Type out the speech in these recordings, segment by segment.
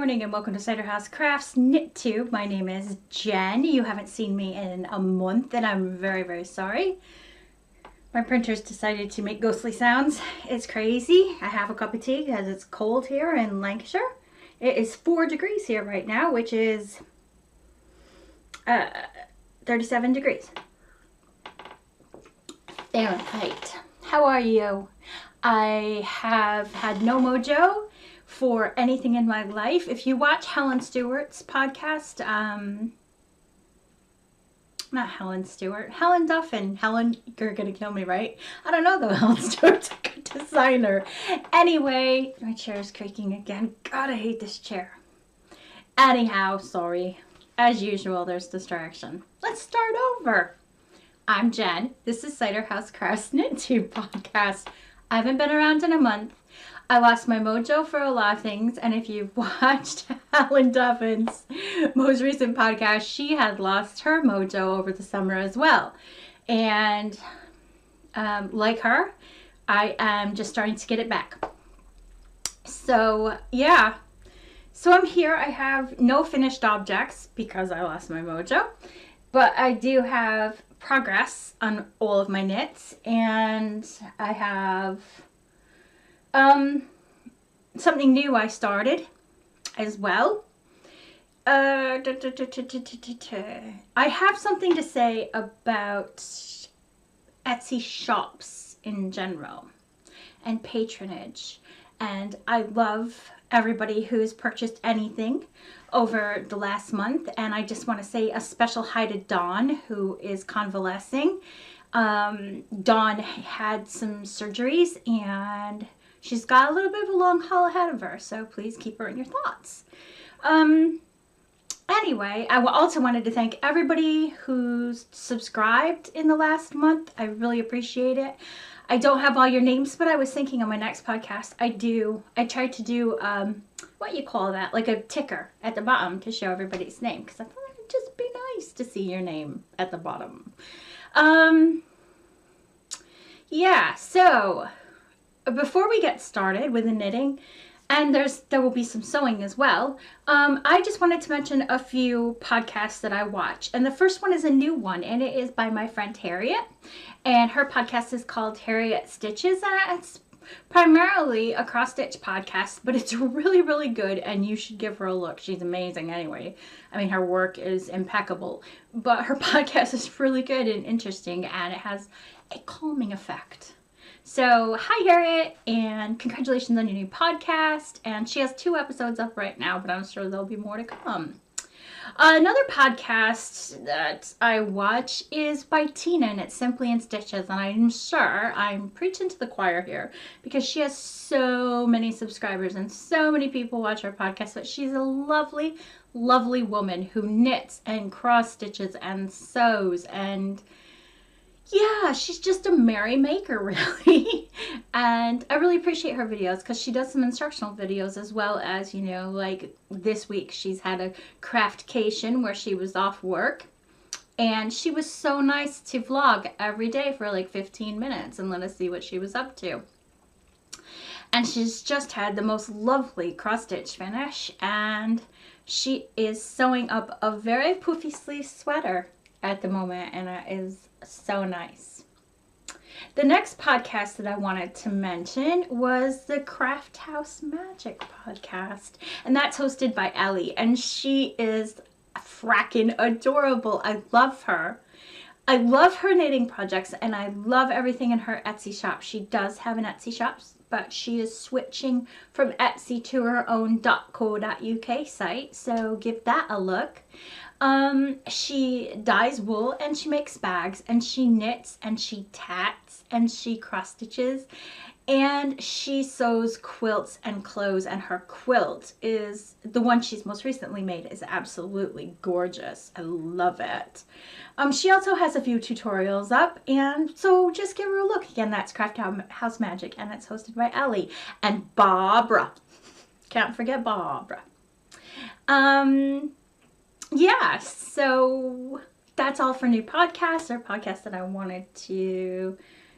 morning and welcome to Cyder House Crafts Knit Tube. My name is Jen. You haven't seen me in a month and I'm very, very sorry. My printer's decided to make ghostly sounds. It's crazy. I have a cup of tea because it's cold here in Lancashire. It is 4 degrees here right now, which is 37 degrees Fahrenheit. How are you? I have had no mojo for anything in my life. If you watch Helen Stewart's podcast, not Helen Stewart, Helen Duffin. Helen, you're gonna kill me, right? I don't know though. Helen Stewart's a good designer. Anyway, my chair is creaking again. God, I hate this chair. Anyhow, sorry. As usual, there's distraction. Let's start over. I'm Jen. This is Cyder House Crafts Knit Tube podcast. I haven't been around in a month. I lost my mojo for a lot of things, and if you've watched Helen Duffin's most recent podcast, she had lost her mojo over the summer as well. And like her, I am just starting to get it back. So yeah, so I'm here. I have no finished objects because I lost my mojo, but I do have progress on all of my knits, and I have something new I started as well. I have something to say about Etsy shops in general and patronage, and I love everybody who's purchased anything over the last month, and I just want to say a special hi to Dawn, who is convalescing. Dawn had some surgeries and she's got a little bit of a long haul ahead of her, so please keep her in your thoughts. Anyway, I also wanted to thank everybody who's subscribed in the last month. I really appreciate it. I don't have all your names, but I was thinking on my next podcast, I tried to do, what you call that, like a ticker at the bottom to show everybody's name, because I thought it'd just be nice to see your name at the bottom. Yeah, so before we get started with the knitting, and there will be some sewing as well, I just wanted to mention a few podcasts that I watch. And the first one is a new one, and it is by my friend Harriet. And her podcast is called Harriet Stitches, and it's primarily a cross-stitch podcast, but it's really, really good, and you should give her a look. She's amazing anyway. I mean, her work is impeccable, but her podcast is really good and interesting, and it has a calming effect. So, hi Harriet, and congratulations on your new podcast. And she has 2 episodes up right now, but I'm sure there'll be more to come. Another podcast that I watch is by Tina, and it's Simply in Stitches. And I'm sure I'm preaching to the choir here because she has so many subscribers and so many people watch her podcast. But she's a lovely, lovely woman who knits and cross stitches and sews, and yeah, she's just a merry maker, really. And I really appreciate her videos because she does some instructional videos as well as, you know, like this week she's had a craftcation where she was off work. And she was so nice to vlog every day for like 15 minutes and let us see what she was up to. And she's just had the most lovely cross-stitch finish. And she is sewing up a very poofy sleeve sweater at the moment, and it is so nice. The next podcast that I wanted to mention was the Craft House Magic podcast, and that's hosted by Ellie, and she is fracking adorable. I love her. I love her knitting projects, and I love everything in her Etsy shop. She does have an Etsy shop, but she is switching from Etsy to her own .co.uk site, so give that a look. She dyes wool, and she makes bags, and she knits, and she tats, and she cross stitches, and she sews quilts and clothes, and her quilt is the one she's most recently made is absolutely gorgeous. I love it. She also has a few tutorials up, and so just give her a look. Again, that's Craft House Magic, and it's hosted by Ellie and Barbara. Can't forget Barbara. Yeah, so that's all for new podcasts or podcasts that I wanted to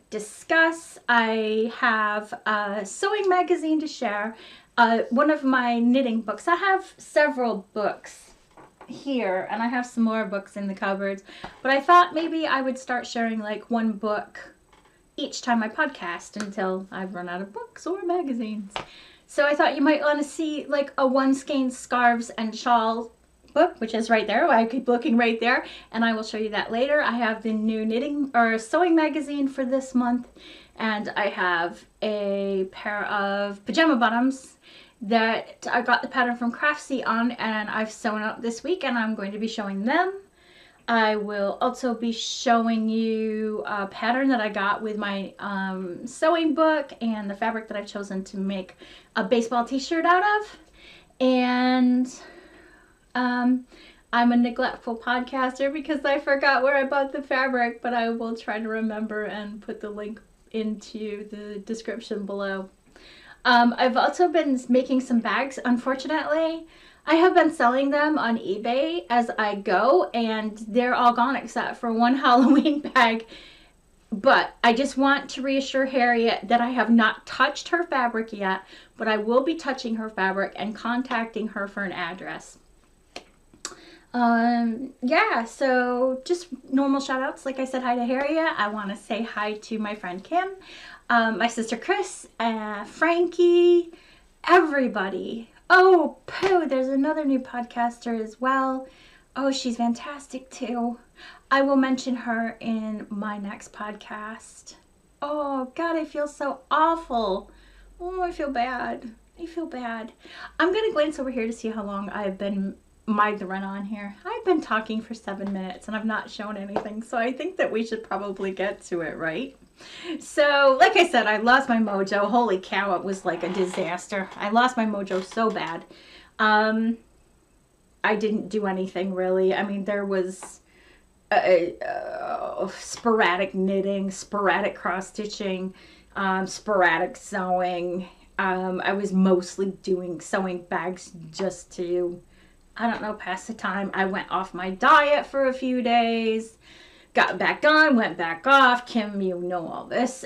discuss. I have a sewing magazine to share. one of my knitting books. I have several books here, and I have some more books in the cupboards, but I thought maybe I would start sharing like one book each time I podcast until I've run out of books or magazines. So I thought you might want to see like a One Skein Scarves and Shawl book, which is right there. I keep looking right there, and I will show you that later. I have the new knitting or sewing magazine for this month, and I have a pair of pajama bottoms that I got the pattern from Craftsy on, and I've sewn up this week, and I'm going to be showing them. I will also be showing you a pattern that I got with my sewing book and the fabric that I've chosen to make a baseball t-shirt out of. And I'm a neglectful podcaster because I forgot where I bought the fabric, but I will try to remember and put the link into the description below. I've also been making some bags. Unfortunately, I have been selling them on eBay as I go, and they're all gone except for one Halloween bag. But I just want to reassure Harriet that I have not touched her fabric yet, but I will be touching her fabric and contacting her for an address. Yeah, so just normal shout outs. Like I said hi to Harriet. I want to say hi to my friend Kim, my sister Chris, Frankie, everybody. Oh, Pooh, there's another new podcaster as well. Oh, she's fantastic too. I will mention her in my next podcast. Oh, God, I feel so awful. Oh, I feel bad. I feel bad. I'm going to glance over here to see how long I've been migraine on here. I've been talking for 7 minutes and I've not shown anything, so I think that we should probably get to it, right? So, like I said, I lost my mojo. Holy cow, it was like a disaster. I lost my mojo so bad. I didn't do anything really. I mean, there was sporadic knitting, sporadic cross-stitching, sporadic sewing. I was mostly doing sewing bags just to, I don't know, pass the time. I went off my diet for a few days, got back on, went back off. Kim, you know all this.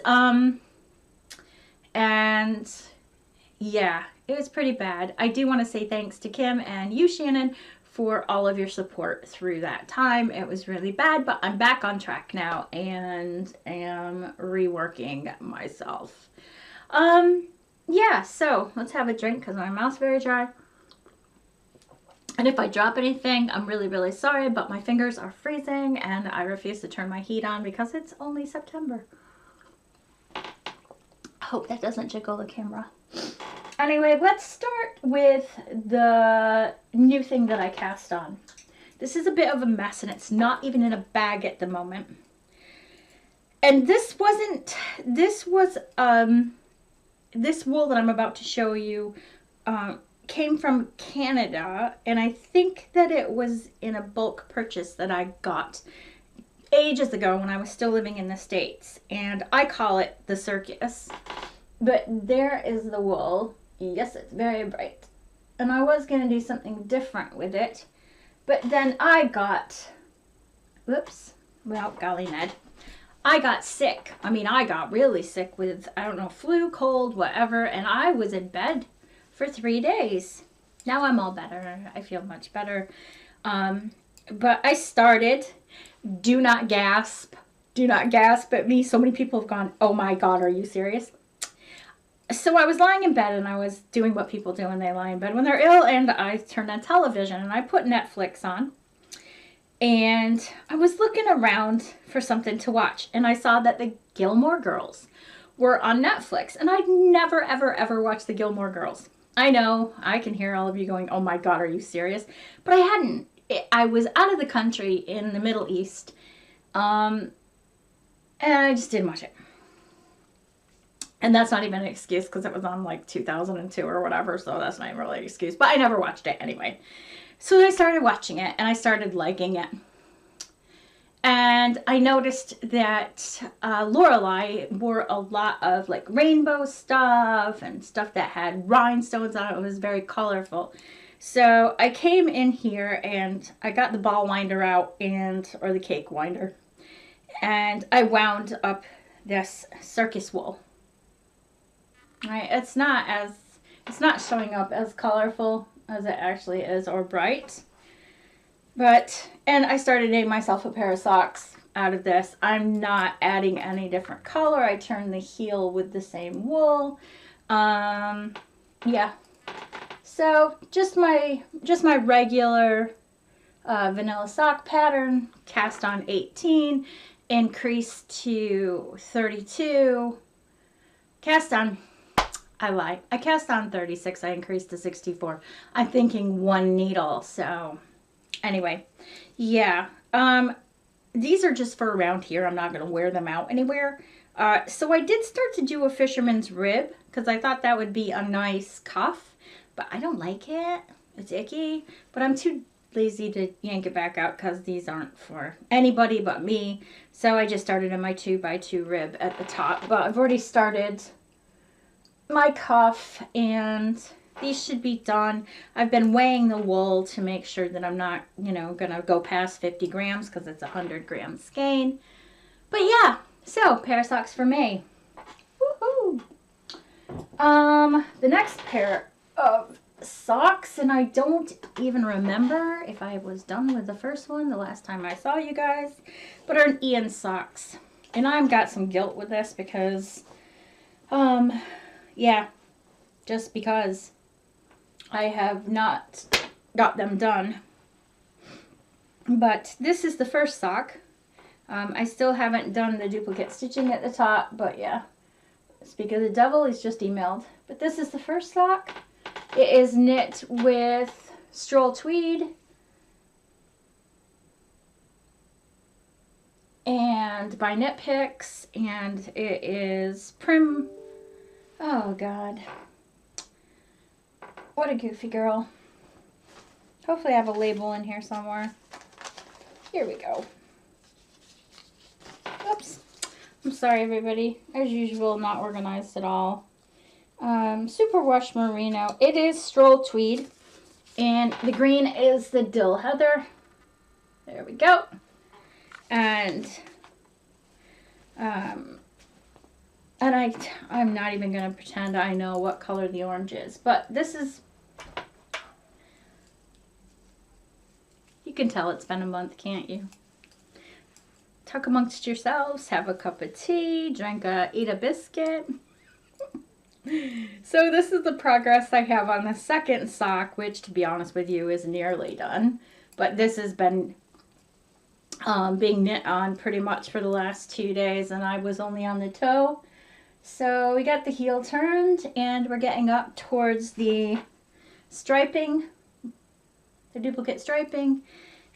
And yeah, it was pretty bad. I do want to say thanks to Kim and you, Shannon, for all of your support through that time. It was really bad, but I'm back on track now and am reworking myself. Yeah, so let's have a drink because my mouth's very dry. And if I drop anything, I'm really, really sorry, but my fingers are freezing and I refuse to turn my heat on because it's only September. I hope that doesn't jiggle the camera. Anyway, let's start with the new thing that I cast on. This is a bit of a mess and it's not even in a bag at the moment. And this wool that I'm about to show you came from Canada, and I think that it was in a bulk purchase that I got ages ago when I was still living in the States, and I call it the circus. But there is the wool. Yes, it's very bright. And I was going to do something different with it, but then I got, whoops, well, golly Ned, I got sick. I mean, I got really sick with, I don't know, flu, cold, whatever, and I was in bed for 3 days. Now I'm all better. I feel much better. But I started, do not gasp at me. So many people have gone, oh my God, are you serious? So I was lying in bed and I was doing what people do when they lie in bed when they're ill, and I turned on television and I put Netflix on. And I was looking around for something to watch, and I saw that the Gilmore Girls were on Netflix, and I'd never, ever, ever watched the Gilmore Girls. I know, I can hear all of you going, oh my God, are you serious? But I hadn't. I was out of the country in the Middle East, and I just didn't watch it. And that's not even an excuse because it was on like 2002 or whatever, so that's not even really an excuse. But I never watched it anyway. So I started watching it and I started liking it. And I noticed that Lorelai wore a lot of like rainbow stuff and stuff that had rhinestones on it. It was very colorful. So I came in here and I got the ball winder out or the cake winder. And I wound up this circus wool. Right, it's not as It's not showing up as colorful as it actually is, or bright. But, and I started knitting myself a pair of socks out of this. I'm not adding any different color. I turned the heel with the same wool. Yeah. So just my regular vanilla sock pattern, cast on 18, increased to 32, cast on, I lied, I cast on 36, I increased to 64. I'm thinking one needle, so anyway, yeah. These are just for around here. I'm not going to wear them out anywhere. So I did start to do a fisherman's rib because I thought that would be a nice cuff, but I don't like it. It's icky, but I'm too lazy to yank it back out because these aren't for anybody but me. So I just started in my 2x2 rib at the top, but I've already started my cuff and these should be done. I've been weighing the wool to make sure that I'm not, you know, gonna go past 50 grams because it's a 100-gram skein. But yeah, so pair of socks for May. Woohoo! The next pair of socks, and I don't even remember if I was done with the first one the last time I saw you guys, but are Ian socks. And I've got some guilt with this because, yeah, just because I have not got them done. But this is the first sock. I still haven't done the duplicate stitching at the top, but yeah. Speak of the devil, he's just emailed. But this is the first sock. It is knit with Stroll Tweed and by Knit Picks, and it is Prim. Oh God, what a goofy girl. Hopefully I have a label in here somewhere. Here we go. Oops. I'm sorry everybody. As usual, not organized at all. Superwash Merino. It is Stroll Tweed. And the green is the Dill Heather. There we go. And I'm not even going to pretend I know what color the orange is. But this is, you can tell it's been a month, can't you? Tuck amongst yourselves, have a cup of tea, eat a biscuit. So this is the progress I have on the second sock, which to be honest with you is nearly done. But this has been being knit on pretty much for the last 2 days, and I was only on the toe. So we got the heel turned and we're getting up towards the striping, the duplicate striping.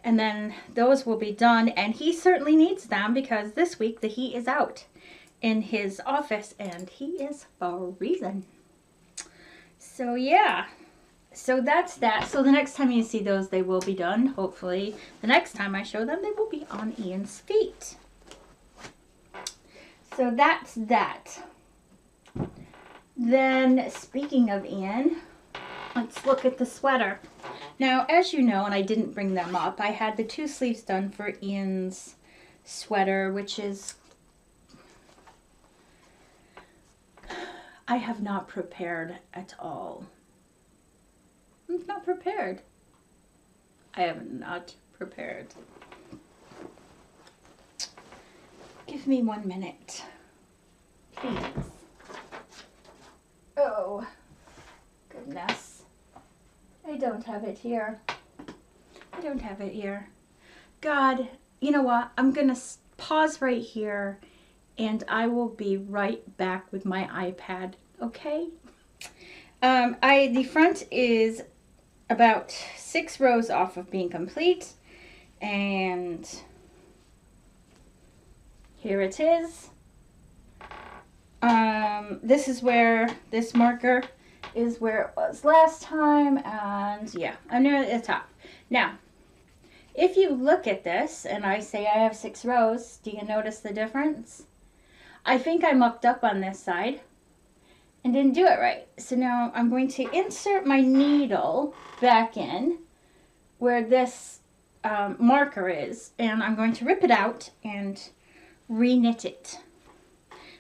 And then those will be done, and he certainly needs them because this week the heat is out in his office and he is freezing. So yeah, so that's that. So the next time you see those, they will be done. Hopefully the next time I show them, they will be on Ian's feet. So that's that. Then speaking of Ian, let's look at the sweater. Now, as you know, and I didn't bring them up, I had the 2 sleeves done for Ian's sweater, which is, I have not prepared at all. I'm not prepared. I am not prepared. Give me 1 minute, please. Oh, goodness. I don't have it here. I don't have it here. God, you know what? I'm going to pause right here and I will be right back with my iPad, okay? The front is about 6 rows off of being complete, and here it is. This is where this marker is where it was last time, and yeah, I'm near the top. Now, if you look at this and I say I have 6 rows, do you notice the difference? I think I mucked up on this side and didn't do it right. So now I'm going to insert my needle back in where this marker is, and I'm going to rip it out and re-knit it.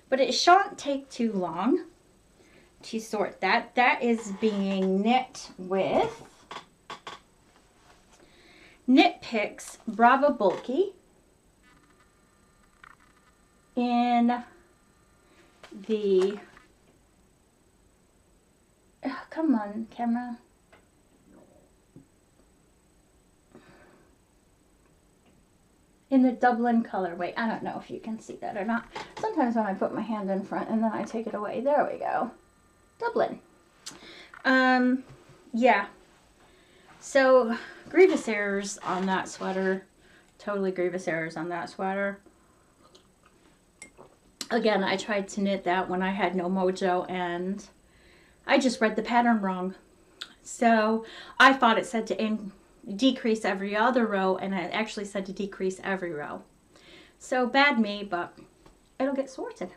But it shan't take too long to sort that. That is being knit with Knit Picks Brava Bulky in the, oh, come on, camera. In the Dublin colorway. I don't know if you can see that or not. Sometimes when I put my hand in front and then I take it away. There we go. Dublin. Yeah. So, grievous errors on that sweater. Totally grievous errors on that sweater. Again, I tried to knit that when I had no Mojo and I just read the pattern wrong. So, I thought it said to decrease every other row, and it actually said to decrease every row. So bad me, but it'll get sorted.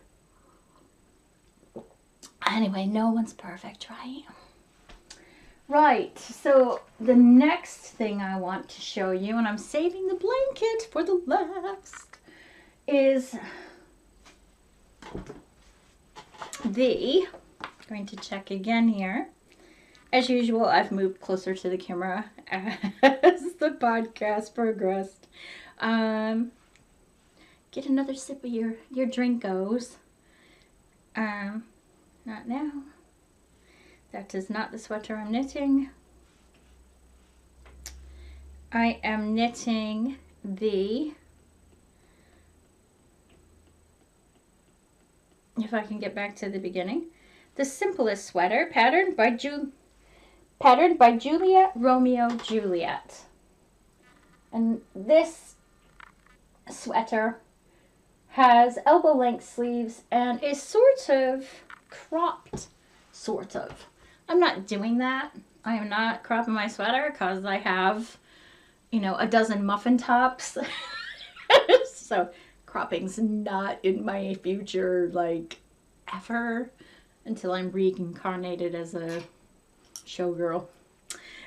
Anyway, no one's perfect, right? Right, so the next thing I want to show you, and I'm saving the blanket for the last, is going to check again here. As usual, I've moved closer to the camera as the podcast progressed. Get another sip of your drinkos. Not now. That is not the sweater I'm knitting. I am knitting the, if I can get back to the beginning, the simplest sweater, patterned by Juliet Romeo Juliet. And this sweater has elbow length sleeves and is sort of cropped, sort of. I'm not doing that. I am not cropping my sweater because I have, you know, a dozen muffin tops. So cropping's not in my future, like, ever, until I'm reincarnated as a showgirl.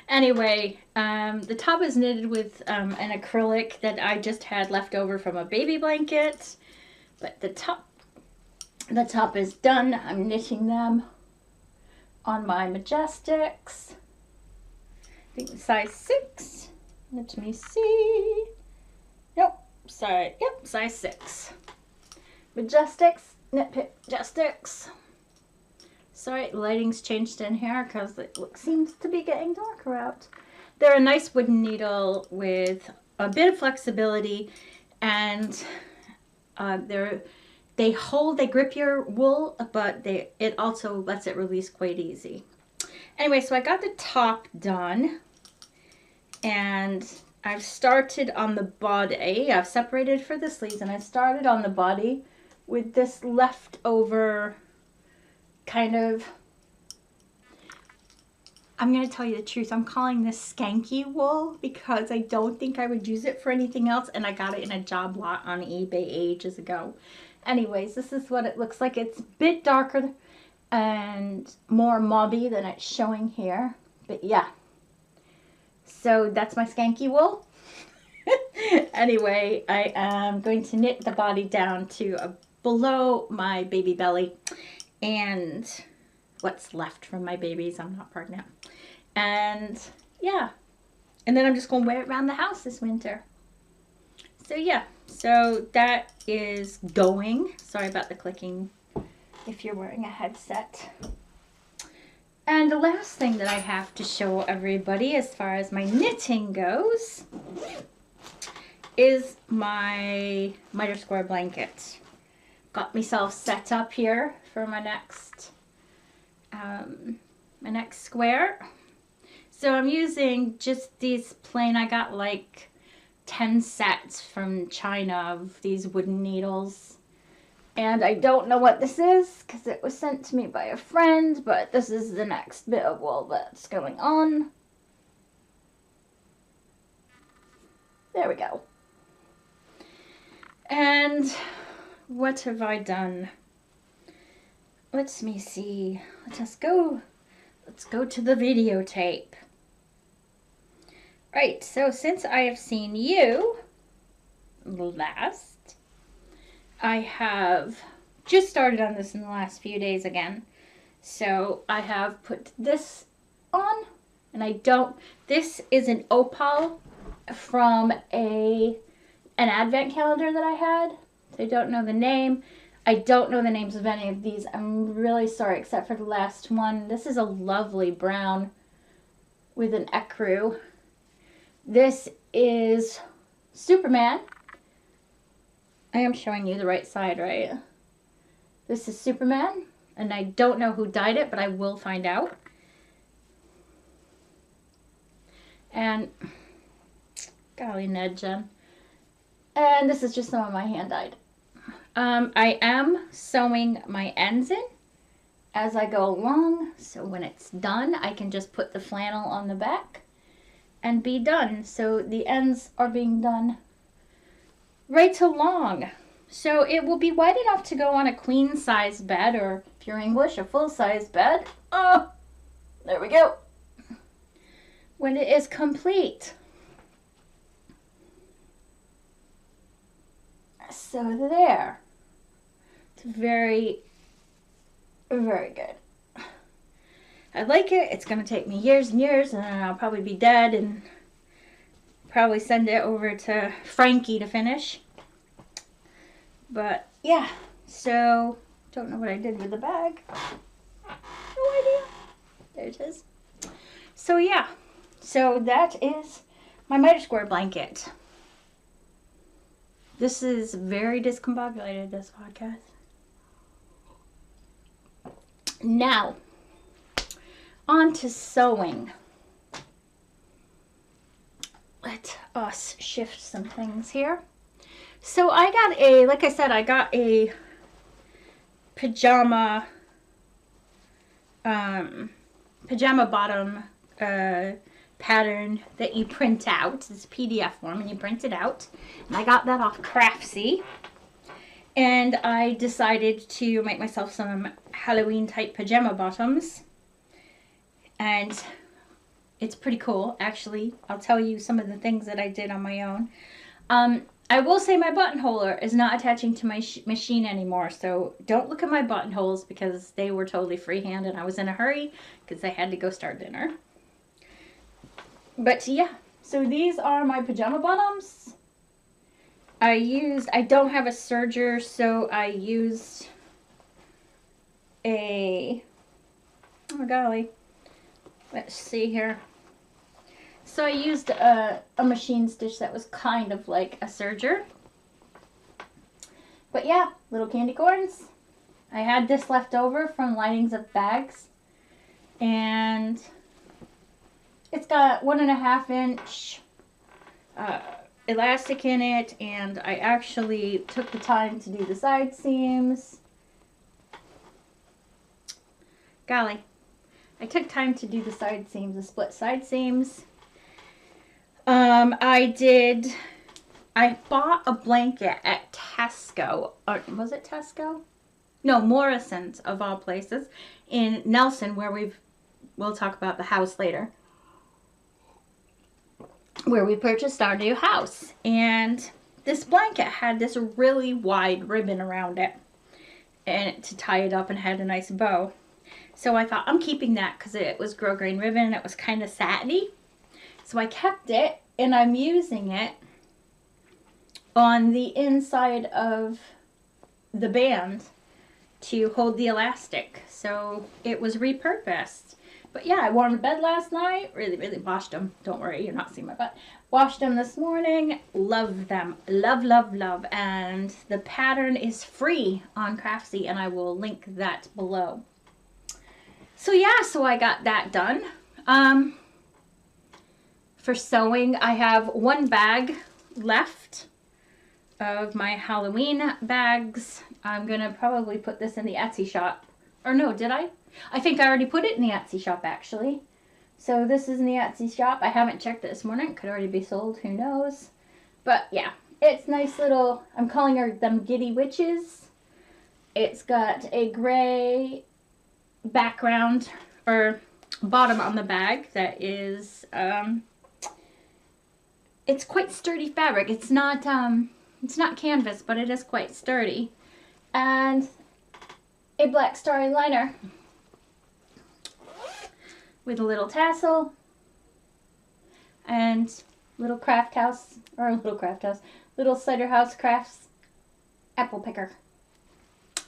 Anyway, the top is knitted with an acrylic that I just had left over from a baby blanket. But the top is done. I'm knitting them on my Majestics. I think size 6. Let me see. Nope. Sorry. Yep, size 6. Majestics, Knit Pick Majestics. Sorry, lighting's changed in here because it seems to be getting darker out. They're a nice wooden needle with a bit of flexibility, and they grip your wool, but it also lets it release quite easy. Anyway, so I got the top done, and I've started on the body. I've separated for the sleeves, and I started on the body with this leftover kind of, I'm going to tell you the truth, I'm calling this skanky wool because I don't think I would use it for anything else, and I got it in a job lot on eBay ages ago. Anyways, this is what it looks like. It's a bit darker and more mauvey than it's showing here, but yeah. So that's my skanky wool. Anyway, I am going to knit the body down to below my baby belly and what's left from my babies. I'm not pregnant. And yeah, and then I'm just going to wear it around the house this winter. So yeah, so that is going. Sorry about the clicking if you're wearing a headset. And the last thing that I have to show everybody as far as my knitting goes is my miter square blanket. Got myself set up here for my next square. So I'm using just these plain, I got like 10 sets from China of these wooden needles. And I don't know what this is because it was sent to me by a friend, but this is the next bit of wool that's going on. There we go. And what have I done? Let me see. Let's go to the videotape. Right, so since I have seen you last, I have just started on this in the last few days again. So I have put this on, and this is an opal from an advent calendar that I had. So I don't know the name. I don't know the names of any of these. I'm really sorry, except for the last one. This is a lovely brown with an ecru. This is Superman. I am showing you the right side, right? This is Superman, and I don't know who dyed it, but I will find out. And, golly Ned, Jen. And this is just some of my hand dyed. I am sewing my ends in as I go along, so when it's done, I can just put the flannel on the back and be done. So the ends are being done right along. So it will be wide enough to go on a queen size bed, or if you're English, a full size bed. Oh, there we go. When it is complete. So there. It's very, very good. I like it. It's going to take me years and years, and then I'll probably be dead and probably send it over to Frankie to finish. But yeah, so don't know what I did with the bag. No idea. There it is. So yeah, so that is my miter square blanket. This is very discombobulated, this podcast. Now, on to sewing. Let us shift some things here. So I got like I said, I got a pajama bottom pattern that you print out. It's PDF form and you print it out. And I got that off Craftsy. And I decided to make myself some Halloween type pajama bottoms. And it's pretty cool, actually. I'll tell you some of the things that I did on my own. I will say my buttonholer is not attaching to my machine anymore, so don't look at my buttonholes because they were totally freehand and I was in a hurry because I had to go start dinner. But yeah, so these are my pajama bottoms. I don't have a serger, so I used oh golly, let's see here. So I used a machine stitch that was kind of like a serger. But yeah, little candy corns. I had this left over from linings of bags. And it's got 1.5 inch elastic in it. And I actually took the time to do the side seams. Golly. I took time to do the side seams, the split side seams. I bought a blanket at Tesco, or was it Tesco? No, Morrison's of all places, in Nelson, where we'll talk about the house later, where we purchased our new house. And this blanket had this really wide ribbon around it, and to tie it up and had a nice bow. So I thought, I'm keeping that because it was grosgrain ribbon and it was kind of satiny. So I kept it, and I'm using it on the inside of the band to hold the elastic. So it was repurposed. But yeah, I wore them to bed last night. Really washed them. Don't worry, you're not seeing my butt. Washed them this morning. Love them. Love, love, love. And the pattern is free on Craftsy, and I will link that below. So yeah, so I got that done. For sewing, I have one bag left of my Halloween bags. I'm going to probably put this in the Etsy shop. Or no, did I? I think I already put it in the Etsy shop, actually. So this is in the Etsy shop. I haven't checked it this morning. It could already be sold. Who knows? But yeah, it's nice little, I'm calling them Giddy Witches. It's got a gray background, or bottom on the bag that is, it's quite sturdy fabric. It's not canvas, but it is quite sturdy. And a black starry liner. with a little tassel and little little Cider House Crafts apple picker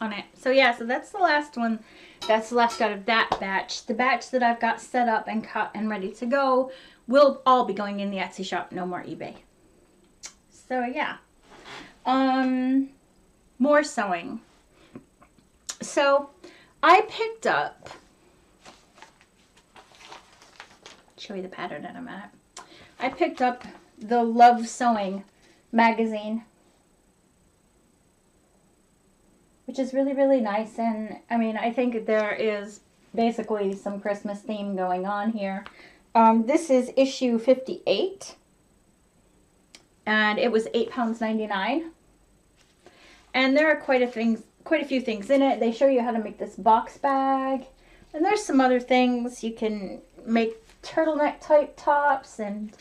on it. So yeah, so that's the last one. That's the last out of that batch. The batch that I've got set up and cut and ready to go will all be going in the Etsy shop. No more eBay. So yeah. More sewing. So I picked up, show you the pattern in a minute. I picked up the Love Sewing magazine, which is really, really nice. And I mean, I think there is basically some Christmas theme going on here. This is issue 58, and it was £8.99. And there are quite a few things in it. They show you how to make this box bag, and there's some other things. You can make turtleneck type tops, and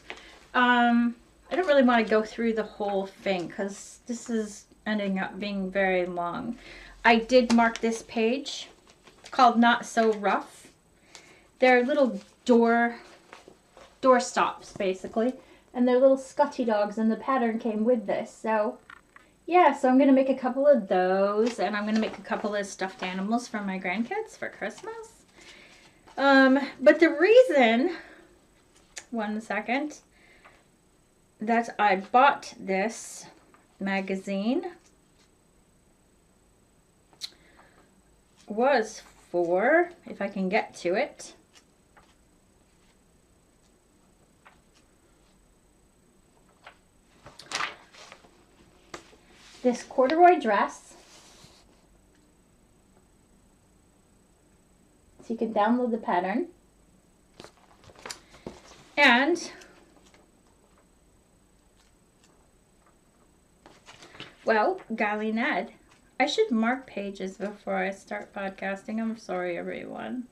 I don't really want to go through the whole thing because this is ending up being very long. I did mark this page. It's called Not So Rough. They're little door stops basically, and they're little Scotty dogs, and the pattern came with this. So yeah, so I'm going to make a couple of those, and I'm going to make a couple of stuffed animals for my grandkids for Christmas. But the reason, one second, that I bought this magazine was for, if I can get to it, this corduroy dress. So you can download the pattern. And, well, golly Ned, I should mark pages before I start podcasting. I'm sorry, everyone.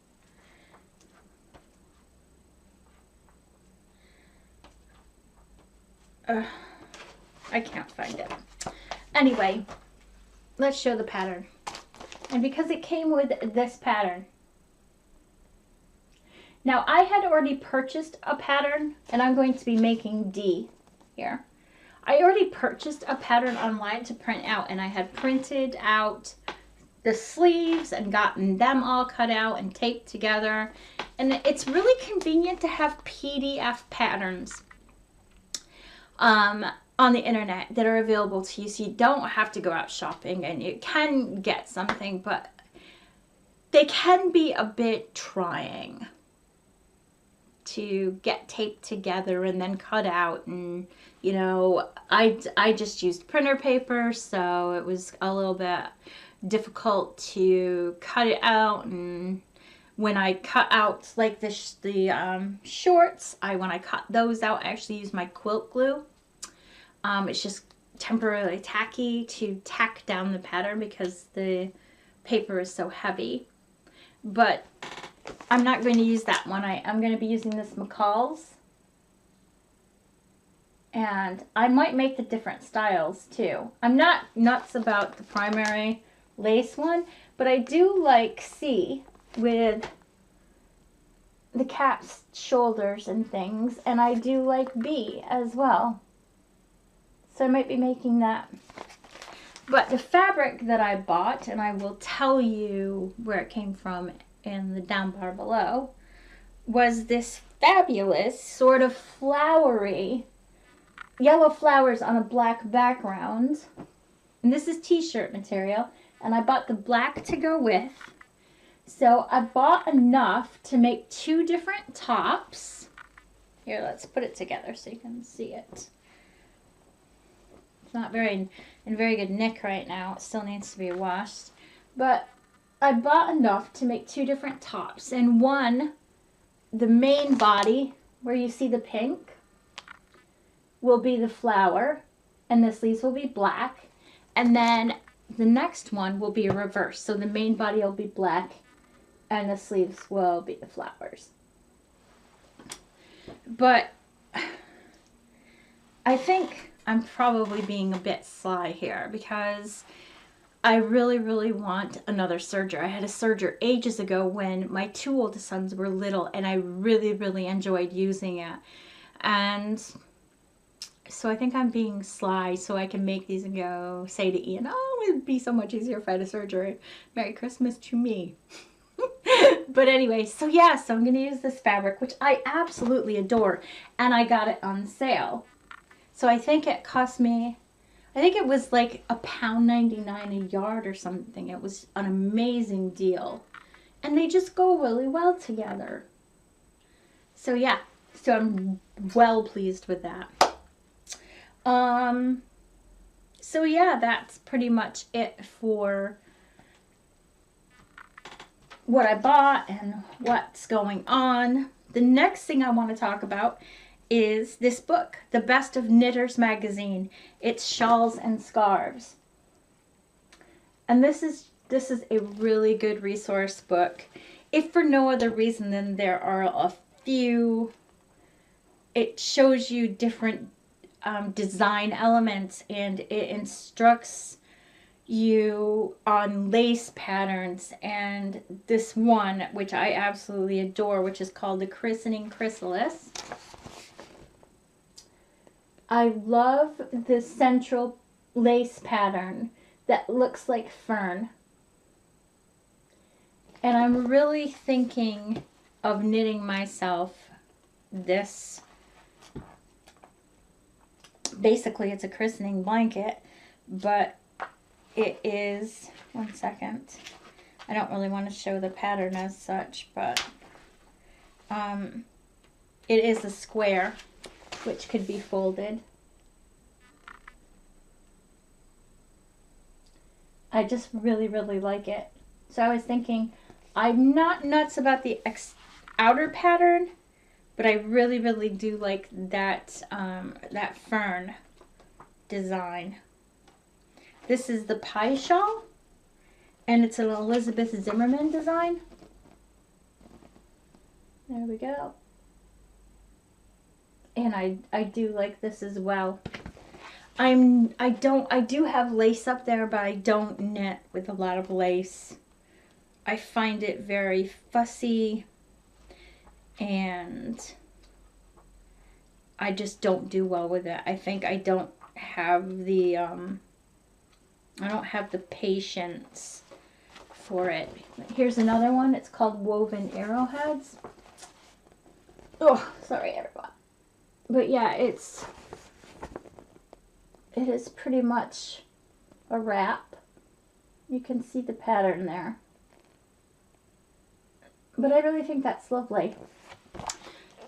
I can't find it. Anyway, let's show the pattern. And because it came with this pattern. Now, I had already purchased a pattern, and I'm going to be making D here. I already purchased a pattern online to print out, and I had printed out the sleeves and gotten them all cut out and taped together. And it's really convenient to have PDF patterns on the internet that are available to you, so you don't have to go out shopping, and you can get something, but they can be a bit trying to get taped together and then cut out. And you know, I just used printer paper, so it was a little bit difficult to cut it out. And when I cut out like the shorts, when I cut those out, I actually used my quilt glue. It's just temporarily tacky to tack down the pattern because the paper is so heavy. But I'm not going to use that one. I'm going to be using this McCall's. And I might make the different styles too. I'm not nuts about the primary lace one, but I do like C with the cap's shoulders and things. And I do like B as well. So I might be making that. But the fabric that I bought, and I will tell you where it came from in the down bar below, was this fabulous sort of flowery, yellow flowers on a black background. And this is t-shirt material, and I bought the black to go with. So I bought enough to make 2 different tops. Here, let's put it together so you can see it. It's not in very good nick right now. It still needs to be washed. But I bought enough to make 2 different tops. And one, the main body, where you see the pink, will be the flower. And the sleeves will be black. And then the next one will be a reverse. So the main body will be black. And the sleeves will be the flowers. But I think I'm probably being a bit sly here because I really, really want another serger. I had a serger ages ago when my two oldest sons were little, and I really, really enjoyed using it. And so I think I'm being sly so I can make these and go say to Ian, oh, it'd be so much easier if I had a serger. Merry Christmas to me. But anyway, so yeah, so I'm going to use this fabric, which I absolutely adore, and I got it on sale. So I think it cost me, I think it was like £1.99 a yard or something. It was an amazing deal. And they just go really well together. So yeah, so I'm well pleased with that. So yeah, that's pretty much it for what I bought and what's going on. The next thing I want to talk about is this book, The Best of Knitters Magazine. It's shawls and scarves. And this is a really good resource book. If for no other reason than there are a few, it shows you different design elements, and it instructs you on lace patterns. And this one, which I absolutely adore, which is called the Christening Chrysalis. I love the central lace pattern that looks like fern. And I'm really thinking of knitting myself this. Basically, it's a christening blanket, but it is, one second, I don't really want to show the pattern as such, but it is a square, which could be folded. I just really, really like it. So I was thinking, I'm not nuts about the outer pattern, but I really, really do like that, that fern design. This is the pie shawl, and it's an Elizabeth Zimmerman design. There we go. And I do like this as well. I do have lace up there, but I don't knit with a lot of lace. I find it very fussy, and I just don't do well with it. I think I don't have the patience for it. Here's another one. It's called Woven Arrowheads. Oh, sorry everyone. But yeah, it is pretty much a wrap. You can see the pattern there. But I really think that's lovely.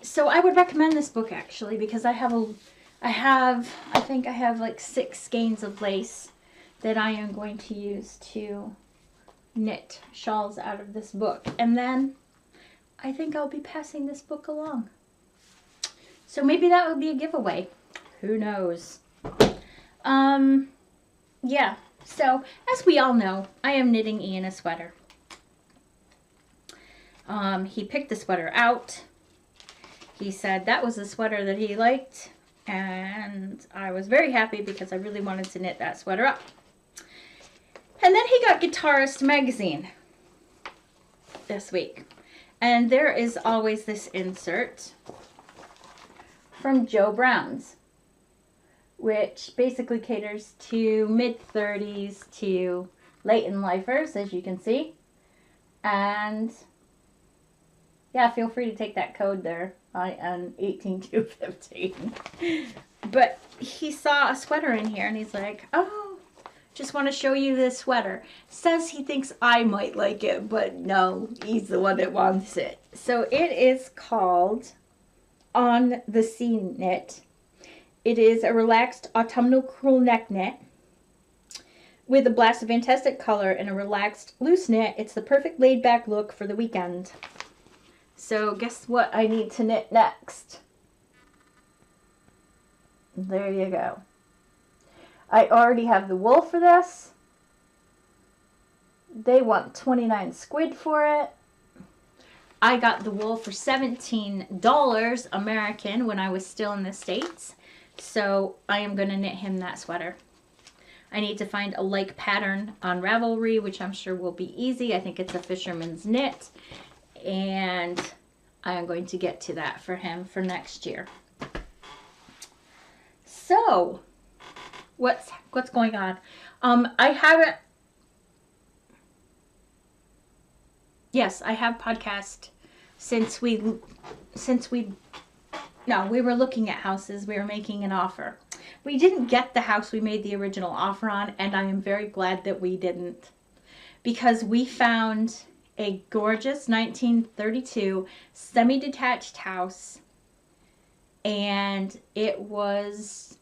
So I would recommend this book actually, because I think I have like 6 skeins of lace that I am going to use to knit shawls out of this book. And then I think I'll be passing this book along. So maybe that would be a giveaway. Who knows? Yeah. So as we all know, I am knitting Ian a sweater. He picked the sweater out. He said that was a sweater that he liked, and I was very happy because I really wanted to knit that sweater up. And then he got Guitarist magazine this week, and there is always this insert from Joe Brown's, which basically caters to mid-30s to late-in-lifers, as you can see. And yeah, feel free to take that code there. I am 18 to 15. But he saw a sweater in here and he's like, oh, just want to show you this sweater. Says he thinks I might like it, but no, he's the one that wants it. So it is called On the Sea Knit. It is a relaxed autumnal crewel neck knit with a blast of fantastic color and a relaxed loose knit. It's the perfect laid back look for the weekend. So guess what I need to knit next? There you go. I already have the wool for this. They want 29 squid for it. I got the wool for $17 American when I was still in the States. So I am going to knit him that sweater. I need to find a like pattern on Ravelry, which I'm sure will be easy. I think it's a fisherman's knit. And I am going to get to that for him for next year. So, what's going on? I haven't. Yes, I have podcast since we no, we were looking at houses. We were making an offer. We didn't get the house we made the original offer on, and I am very glad that we didn't, because we found a gorgeous 1932 semi-detached house, and it was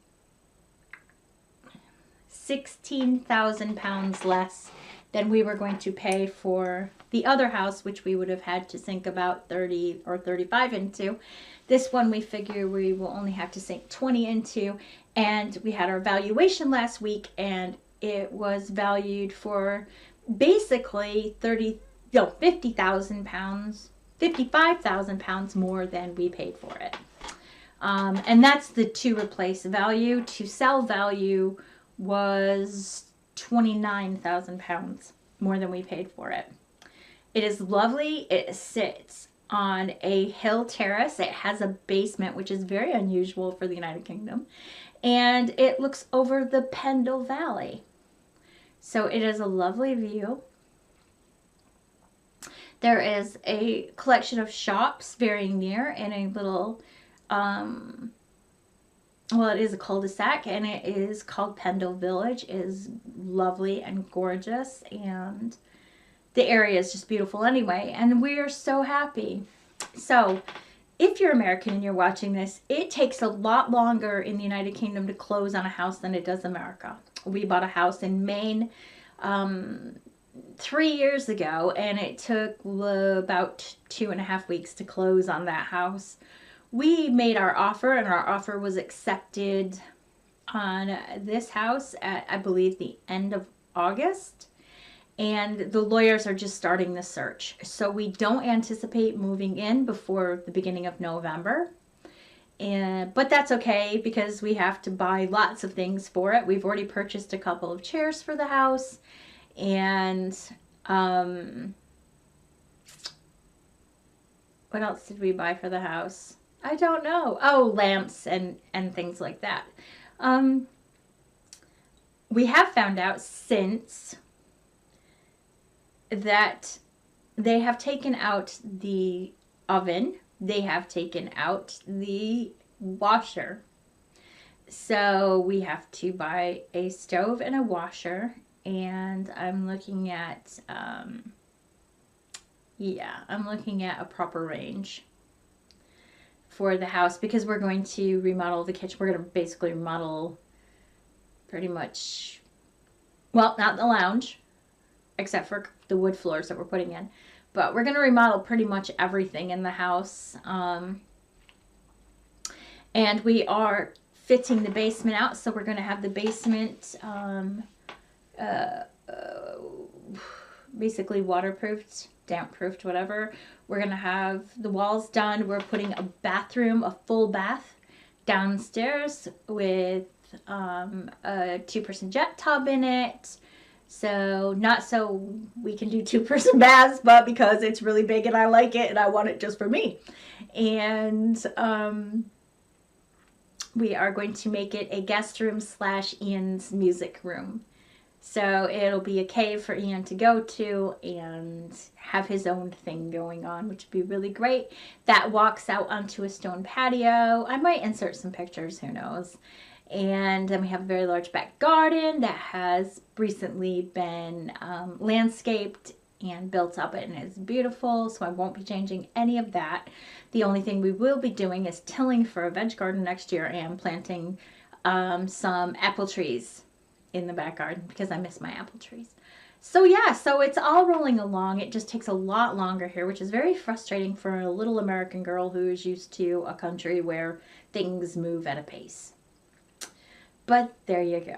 16,000 pounds less than we were going to pay for the other house, which we would have had to sink about 30 or 35 into. This one we figure we will only have to sink 20 into, and we had our valuation last week, and it was valued for basically 50,000 pounds, 55,000 pounds more than we paid for it. And that's the to replace value. To sell value was 29,000 pounds more than we paid for it. It is lovely. It sits on a hill terrace. It has a basement, which is very unusual for the United Kingdom. And it looks over the Pendle Valley. So it is a lovely view. There is a collection of shops very near in a little, well, it is a cul-de-sac, and it is called Pendle Village. It is lovely and gorgeous, and the area is just beautiful anyway, and we are so happy. So if you're American and you're watching this, it takes a lot longer in the United Kingdom to close on a house than it does America. We bought a house in Maine 3 years ago, and it took about 2.5 weeks to close on that house. We made our offer, and our offer was accepted on this house at, I believe, the end of August. And the lawyers are just starting the search. So we don't anticipate moving in before the beginning of November. But that's okay, because we have to buy lots of things for it. We've already purchased a couple of chairs for the house. And what else did we buy for the house? I don't know. Oh, lamps and things like that. We have found out since that they have taken out the oven. They have taken out the washer. So we have to buy a stove and a washer. And I'm looking at, I'm looking at a proper range for the house, because we're going to remodel the kitchen. We're going to basically remodel pretty much, well, not the lounge, except for the wood floors that we're putting in. But we're going to remodel pretty much everything in the house. And we are fitting the basement out. So we're going to have the basement basically waterproofed, damp-proofed, whatever. We're going to have the walls done. We're putting a bathroom, a full bath downstairs with a 2-person jet tub in it. So not so we can do 2-person baths, but because it's really big and I like it and I want it just for me. And we are going to make it a guest room / Ian's music room. So it'll be a cave for Ian to go to and have his own thing going on, which would be really great. That walks out onto a stone patio. I might insert some pictures, who knows. And then we have a very large back garden that has recently been landscaped and built up, and is beautiful. So I won't be changing any of that. The only thing we will be doing is tilling for a veg garden next year and planting some apple trees in the back garden, because I miss my apple trees. So yeah, so it's all rolling along. It just takes a lot longer here, which is very frustrating for a little American girl who is used to a country where things move at a pace. But there you go.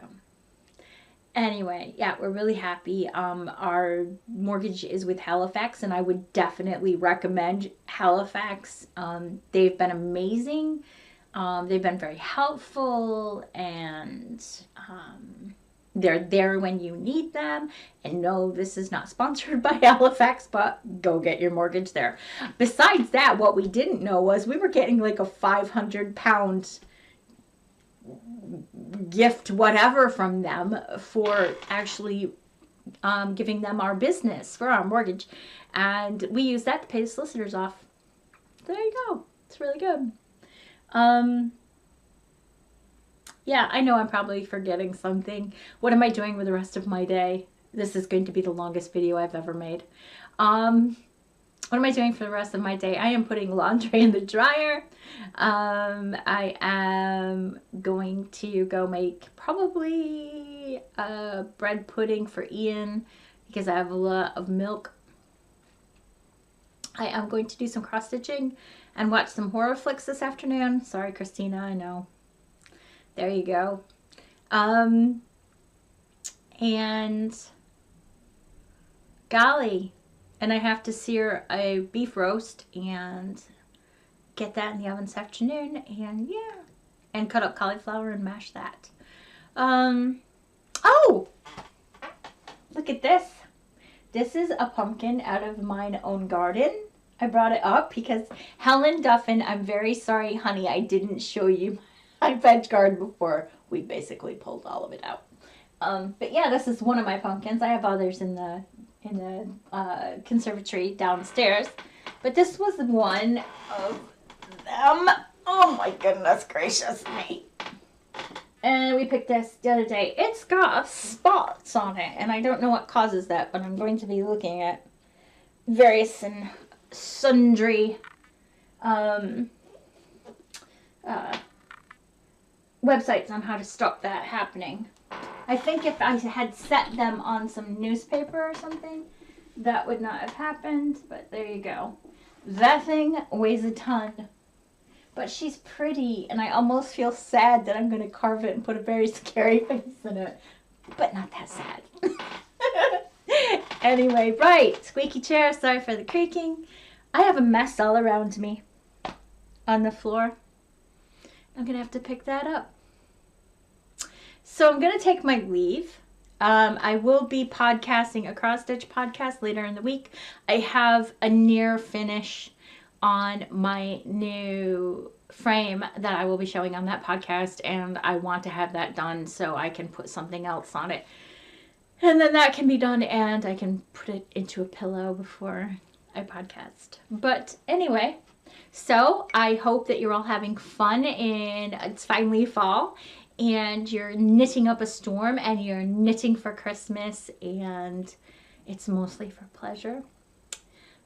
Anyway, yeah, we're really happy. Our mortgage is with Halifax, and I would definitely recommend Halifax. They've been amazing. They've been very helpful, and They're there when you need them. And no, this is not sponsored by Halifax, but go get your mortgage there. Besides that, what we didn't know was we were getting like a 500-pound gift whatever from them for actually giving them our business for our mortgage. And we used that to pay the solicitors off. There you go. It's really good. Yeah, I know I'm probably forgetting something. What am I doing with the rest of my day? This is going to be the longest video I've ever made. What am I doing for the rest of my day? I am putting laundry in the dryer. I am going to go make probably a bread pudding for Ian because I have a lot of milk. I am going to do some cross stitching and watch some horror flicks this afternoon. Sorry, Christina, I know. There you go. And golly, and I have to sear a beef roast and get that in the oven this afternoon. And yeah, and cut up cauliflower and mash that. Oh, look at this. This is a pumpkin out of mine own garden. I brought it up because Helen Duffin, I'm very sorry, honey, I didn't show you my veg garden before. We basically pulled all of it out. But yeah, this is one of my pumpkins. I have others in the conservatory downstairs. But this was one of them. Oh my goodness gracious me. And we picked this the other day. It's got spots on it, and I don't know what causes that, but I'm going to be looking at various and sundry websites on how to stop that happening. I think if I had set them on some newspaper or something, that would not have happened, but there you go. That thing weighs a ton. But she's pretty, and I almost feel sad that I'm going to carve it and put a very scary face in it. But not that sad. Anyway, right. Squeaky chair. Sorry for the creaking. I have a mess all around me on the floor. I'm going to have to pick that up. So I'm going to take my leave. I will be podcasting a cross-stitch podcast later in the week. I have a near finish on my new frame that I will be showing on that podcast, and I want to have that done so I can put something else on it. And then that can be done, and I can put it into a pillow before I podcast. But anyway, so I hope that you're all having fun, and it's finally fall, and you're knitting up a storm, and you're knitting for Christmas, and it's mostly for pleasure.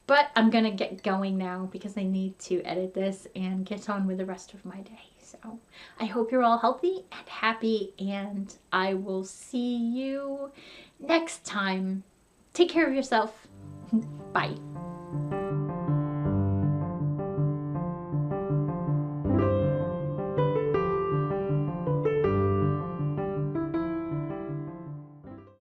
But I'm going to get going now because I need to edit this and get on with the rest of my day. So I hope you're all healthy and happy, and I will see you next time. Take care of yourself. Bye.